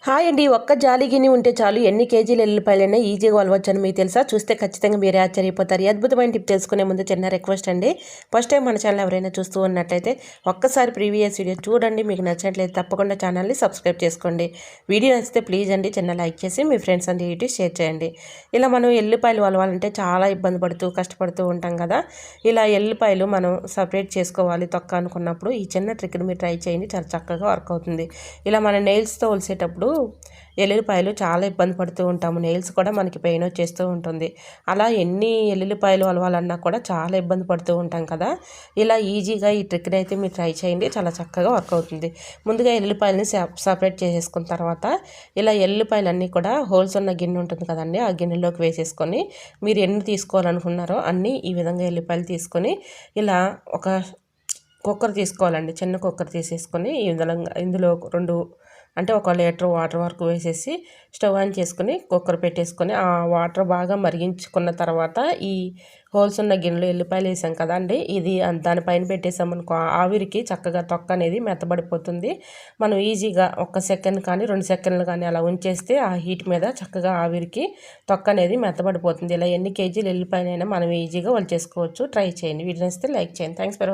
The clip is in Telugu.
హాయ్ అండి. ఒక్క జాలి గిన్నె ఉంటే చాలు ఎన్ని కేజీల ఎల్లుల్లిపాయలైనా ఈజీగా వలవచ్చని మీకు తెలుసా? చూస్తే ఖచ్చితంగా మీరే ఆశ్చర్యపోతారు. ఈ అద్భుతమైన టిప్ తెలుసుకునే ముందు చిన్న రిక్వెస్ట్ అండి. ఫస్ట్ టైం మన ఛానల్ ఎవరైనా చూస్తూ ఉన్నట్లయితే ఒక్కసారి ప్రీవియస్ వీడియో చూడండి. మీకు నచ్చినట్లయితే తప్పకుండా ఛానల్ని సబ్స్క్రైబ్ చేసుకోండి. వీడియో నచ్చితే ప్లీజ్ అండి చిన్న లైక్ చేసి మీ ఫ్రెండ్స్ అండ్ రిలేటివ్స్ షేర్ చేయండి. ఇలా మనం ఎల్లుల్లిపాయలు వలవాలంటే చాలా ఇబ్బంది పడుతూ కష్టపడుతూ ఉంటాం కదా. ఇలా ఎల్లుల్లిపాయలు మనం సపరేట్ చేసుకోవాలి తొక్క అనుకున్నప్పుడు ఈ చిన్న ట్రిక్ని మీరు ట్రై చేయండి. చాలా చక్కగా వర్క్ అవుతుంది. ఇలా మన నెయిల్స్తో ఒలిసేటప్పుడు ఎల్లుల్లిపాయలు చాలా ఇబ్బంది పడుతూ ఉంటాము. నెయిల్స్ కూడా మనకి పెయిన్ వచ్చేస్తూ ఉంటుంది. అలా ఎన్ని ఎల్లుల్లిపాయలు అలవాలన్నా కూడా చాలా ఇబ్బంది పడుతూ ఉంటాం కదా. ఇలా ఈజీగా ఈ ట్రిక్ని అయితే మీరు ట్రై చేయండి. చాలా చక్కగా వర్క్ అవుతుంది. ముందుగా ఎల్లుల్లిపాయలని సపరేట్ చేసేసుకున్న తర్వాత ఇలా ఎల్లుల్లిపాయలన్నీ కూడా హోల్స్ ఉన్న గిన్నె ఉంటుంది కదండి, ఆ గిన్నెలోకి వేసేసుకొని మీరు ఎన్ని తీసుకోవాలనుకున్నారో అన్నీ ఈ విధంగా ఎల్లుల్లిపాయలు తీసుకొని ఇలా ఒక కుక్కర్ తీసుకోవాలండి. చిన్న కుక్కర్ తీసేసుకొని ఈ విధంగా ఇందులో అంటే 1 లీటర్ వాటర్ వరకు వేసేసి స్టవ్ ఆన్ చేసుకొని కుక్కర్ పెట్టేసుకొని ఆ వాటర్ బాగా మరిగించుకున్న తర్వాత ఈ హోల్స్ ఉన్న గిన్నెలో ఎల్లిపాయలు వేసాం కదండి, ఇది దానిపైన పెట్టేసామనుకో ఆవిరికి చక్కగా తొక్క అనేది మెత్తబడిపోతుంది. మనం ఈజీగా 1 సెకండ్ కానీ 2 సెకండ్లు కానీ అలా ఉంచేస్తే ఆ హీట్ మీద చక్కగా ఆవిరికి తొక్క అనేది మెత్తబడిపోతుంది. ఇలా ఎన్ని కేజీలు ఎల్లిపాయలైనా మనం ఈజీగా వలిచేసుకోవచ్చు. ట్రై చేయండి. వీడియో నచ్చితే లైక్ చేయండి. Thanks for